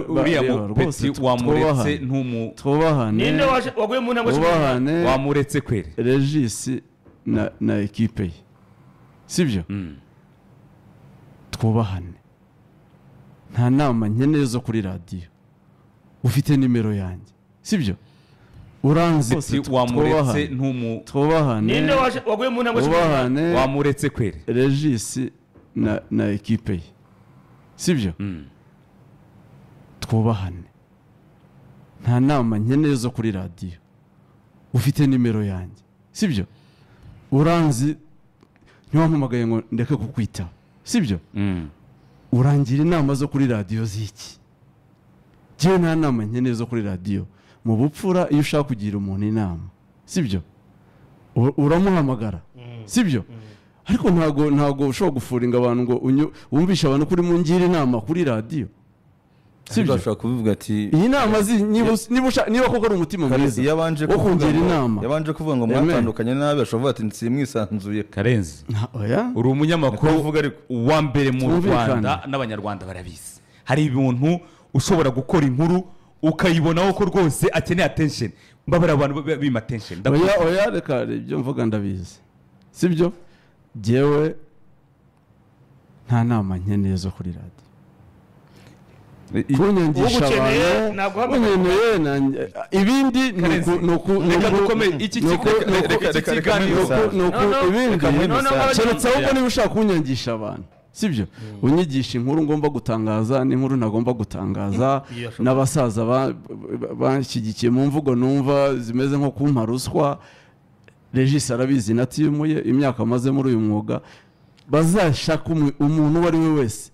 uriya mupeti wamuretse twubahane ninde waguye mu ntambwe wamuretse kwere Regis na equipe ye sibyo twubahane nta nama nkeneye zo kuri radio ufite nimero yanjye sibyo uranzi wamuretse twubahane ninde waguye mu ntambwe wamuretse kwere Regis na equipe ye sibyo twubahane nta nama nkeneye zo kuri radio ufite nimero yanjye sibyo uranzi ntiwampamagaye ngo ndeke kukwita sibyo urangira inama zo kuri radio ziki je nta nama nkeneye zo kuri radio mu bupfura iyo ushaka kugira umuntu inama sibyo uramuhamagara sibyo ariko ntago ushobora gufuringa abantu ngo wumvisha abantu kuri mu ngira inama kuri radio sibyo ashaka kuvuga ati iyi nama niba koko ari umutima mwiza yabanje kugira inama yabanje kuvuga ngo mwatandukanye nabi ashobora ati nsimwisanzuye Karenzi uri umunyamakuru wa mbere mu Rwanda n'abanyarwanda barabizi hari ibintu ushobora gukora inkuru ukayibonaho ko rwose akeneye attention mbabara abantu bima attention oya reka ibyo mvuga ndabizi sibyo jewe nta nama nkeneye zo kuri radio kunyangisha abantu ibindi reka dukomeye iki kiganiro keretse ahubwo niba ushaka kunyangisha abantu sibyo unyigisha inkuru ngomba gutangaza n'inkuru ntagomba gutangaza n'abasaza banshyigikiye mu mvugo numva zimeze nko kumpa ruswa Regis arabizi natiyumuye imyaka amaze muri uyu mwuga bazashaka umuntu wari we wese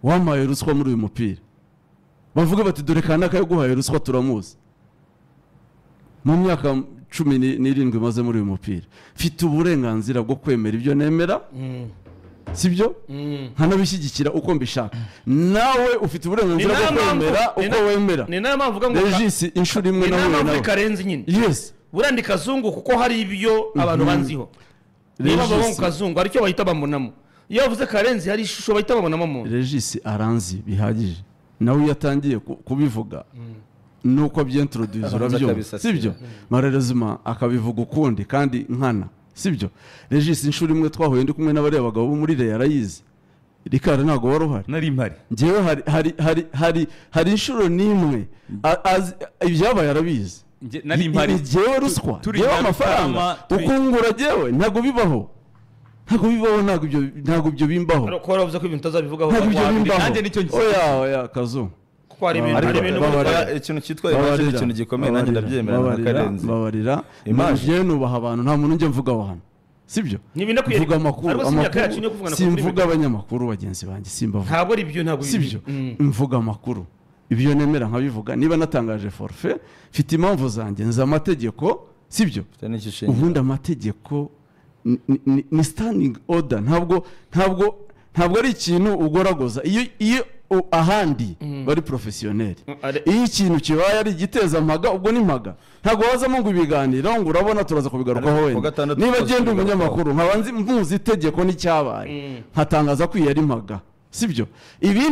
wamaye ruswa muri uyu mupira bavuga bati dore kanaka yaguhaye ruswa turamuzi mu myaka 17 maze muri uyu mupira mfite uburenganzira bwo kwemera ibyo nemera sibyo nkanabishyigikira uko mbishaka nawe ufite uburenganzira bwo kwemera uko wemera ni nayo mpamvu ngo Regis inshuro imwe nawe Karenzi nyine yes burandi kazungu kuko hari ibyo abantu banziho niba babo kazungu aricyo bahita bamunamo iyo uvuze Karenzi hari ishusho bahita babonamo mu Regis aranzi bihagije nawe yatangiye kubivuga nuko byintroduce urabyo sibyo marerezima akabivuga ukundi kandi nkana sibyo Regis inshuro imwe twahuye ndi kumwe n'abari abagabo muri Real yize Rikara ntago waruhari nari mpari ngewe hari inshuro nimwe ibyabaye arabizi nari mpari ngewe ruswa ngewe amafaranga ukungura ngewe ntago bibaho ntago ibyo bimbaho ko waravuze ko ibintu tazabivugaho nanjye nicyo oya kazo ko ari ibintu ikintu cyitwa image ikintu gikomeye nanjye ndabyemera na Karenzi babarira image nubaha abantu nta muntu nje mvuga abantu sibyo mvuga amakuru simvuga abanyamakuru bagenzi banjye simbavuga ntabwo ari ibyo ntabwo sibyo mvuga amakuru ibyo nemera nkabivuga niba natangaje forfait mfite impamvu zanjye nza amategeko sibyo ubundi amategeko ni standing order ntabwo ari ikintu ugoragoza iyo ahandi bari professionnel iyo ikintu kibaye ari igiteza mpaga ubwo ni mpaga ntabwo wazamo ngo ibiganiro ngo urabona turaza kubigarukaho wenda niba genda umunyamakuru nkabanzi mpuzi itegeko n'icyabaye nkatangaza ko iyi ari mpaga sibyo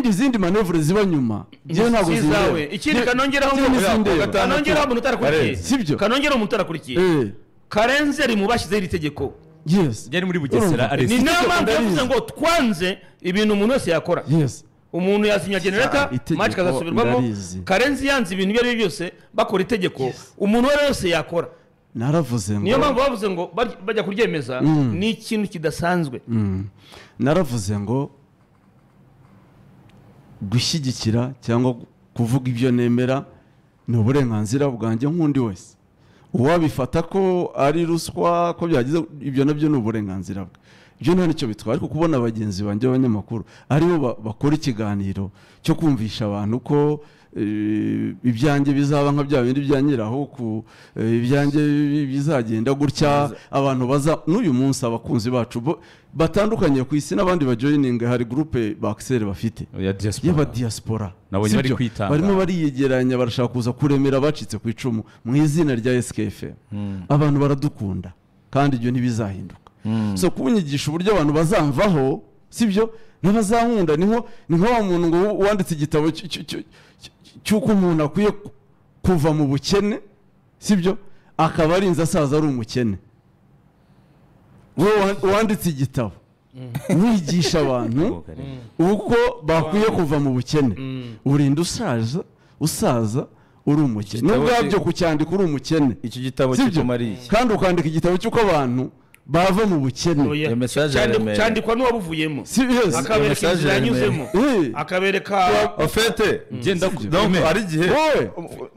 izindi manevre ziba nyuma je ntabwo zizawe ikindi kanongeraho umuntu utarakurikiye sibyo kanongeraho umuntu utarakurikiye Karenzi ari mu bashyizeho iri tegeko yes yari muri Bugesera ni nama yavuze ngo twanze ibintu umuntu wese yakora yes umuntu yasinya generator match kazasubirwamo Karenzi yanze ibintu byo byose bakora itegeko umuntu wese yakora naravuze ngo niyo mpamvu bavuze ngo bajya kuryemeza ni ikintu kidasanzwe naravuze ngo gushyigikira cyangwa kuvuga ibyo nemera ni uburenganzira bwanjye nk'undi wese uwabifata ko ari ruswa ko byagize ibyo nabyo ni uburenganzira bwe ibyo nta nicyo bitwara ariko kubona abagenzi banjye b'abanyamakuru aribo bakora ikiganiro cyo kumvisha abantu ko ibyanjye bizaba nka bya bindi byanyiraho ku ibyanjye bizagenda gutya abantu baza n'uyu munsi abakunzi bacu batandukanye ku isi n'abandi bajoining hari groupe Baxel bafite yaba diaspora nabonye bari kwitanga barimo bariyegeranya barashaka kuza kuremera bacitse ku icumu mu izina rya SKF abantu baradukunda kandi ibyo ntibizahinduka so kubunyigisha uburyo abantu bazamvaho sibyo n'abazankunda ni nko wa muntu ngo wanditse igitabo cy'uko umuntu akwiye kuva mu bukene sibyo akaba arinze asaza ari umukene wowe wanditse igitabo wigisha abantu uko bakwiye kuva mu bukene urinda usaza uri umukene n'ubwabyo kucyandika uri umukene icyo gitabo kikumariye kandi ukandika igitabo cy'uko abantu bava mu bukene cyandikwa n'uwabuvuyemo akabereka inzira yanyuzemo akabereka ofete hari igihe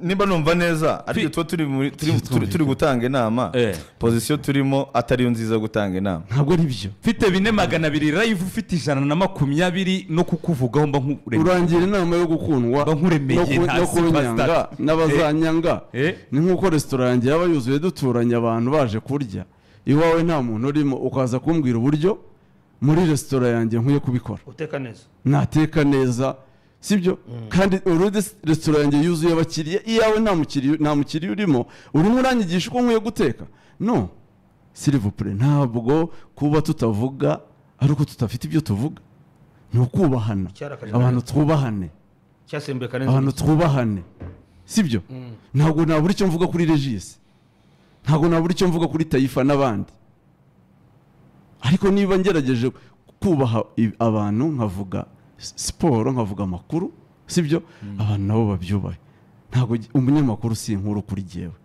niba numva neza ariko tuba turi gutanga inama pozisiyo turimo atari yo nziza gutanga inama ntabwo ari byo mfite 4,200 live ufite 120 no kukuvugaho mba urangira inama yo gukundwa no kunyanga n'abazanyanga ni nk'uko resitora yanjye yaba yuzuye duturanye abantu baje kurya iwawe nta muntu urimo ukaza kumbwira uburyo muri resitora yanjye nkwiye kubikora uteka neza nateka neza sibyo kandi urudi resitora yanjye yuzuye abakiriya iyawe nta mukiriya urimo urimo uranyigisha uko nkwiye guteka no s'il vous plaît ntabwo kuba tutavuga ariko tutafite ibyo tuvuga ni ukubahana abantu twubahane abantu twubahane sibyo ntabwo nabura icyo mvuga kuri Regis ntabwo nabura icyo mvuga kuri Taifa n'abandi ariko niba ngerageje kubaha abantu nkavuga siporo nkavuga amakuru sibyo abantu nabo babyubahe ntabwo umunyamakuru si inkuru kuri jyewe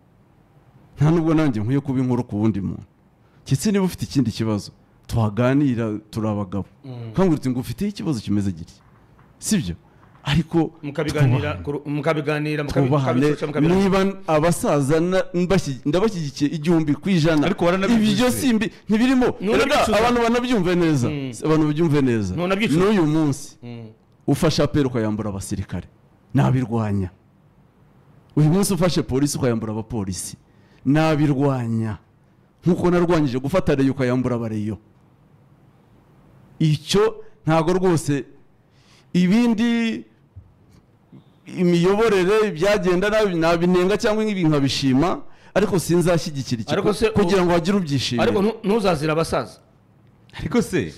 nta nubwo nanjye nkwiye kuba inkuru ku wundi muntu ndetse niba ufite ikindi kibazo tuhaganira turi abagabo kandi ngo ufite ikibazo kimeze gitya sibyo ariko mukabiganira niba abasaza ndabashyigikiye 100% ibyo simbi ntibirimo abantu banabyumve neza abantu babyumve neza n'uyu munsi ufashe apero ukayambura abasirikare nabirwanya uyu munsi ufashe polisi ukayambura abapolisi nabirwanya nkuko narwanyije gufata reyo ukayambura abareyo icyo ntago rwose ibindi imiyoborere byagenda nabinenga cyangwa nk'ibi nkabishima ariko sinzashyigikira iki kugira ngo hagire ubyishimira ariko ntuzazira abasaza ariko se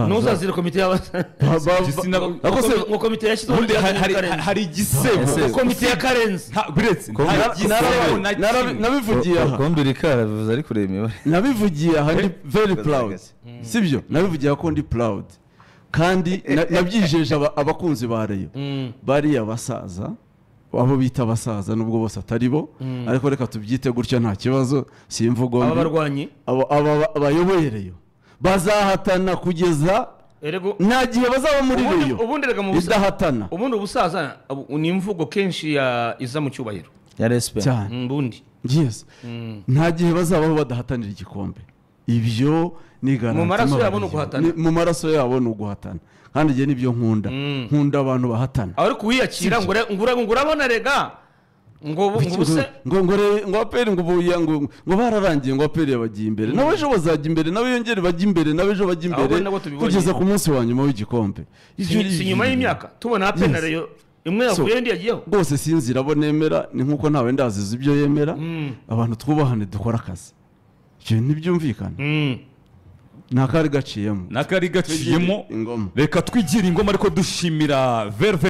ntuzazira komite y'abasaza ngo komite yashyizeho hari igisebo komite ya Karenzi nabivugiye aha kombiri karavuze ari kureba imibare nabivugiye aha ndi very proud sibyo nabivugiye ko ndi proud kandi nabyijeje abakunzi ba Rayon bari abasaza abo bita abasaza nubwo bose atari bo ariko reka tubyite gutyo nta kibazo simvugo aba barwanyi abayoboye Rayon bazahatana kugeza nta gihe bazaba muri Rayon ubundi rega mu busahatana ubundi ubusaza ni imvugo kenshi iza mu cyubahiro ya respect ubundi yes nta gihe bazabaho badahatanira igikombe ibyo ni garanti mu maraso yabo no guhatana mu maraso yabo no guhatana kandi je nibyo nkunda abantu bahatana ariko wiyakira ngo urabona rega ngo aperi ngo bararangiye ngo aperi yabagiye imbere nawe ejo bazajya imbere nawe yongere bajya imbere nawe ejo bajya imbere kugeza ku munsi wa nyuma w'igikombe si nyuma y'imyaka tubona aperi na Rayon imwe yavuye ndi yagiyeho rwose sinzira abo nemera ni nkuko ntawe ndaziza ibyo yemera abantu twubahane dukora akazi icyo ntibyumvikana nakari gaciyemo reka twigire ingoma ariko dushimira Verve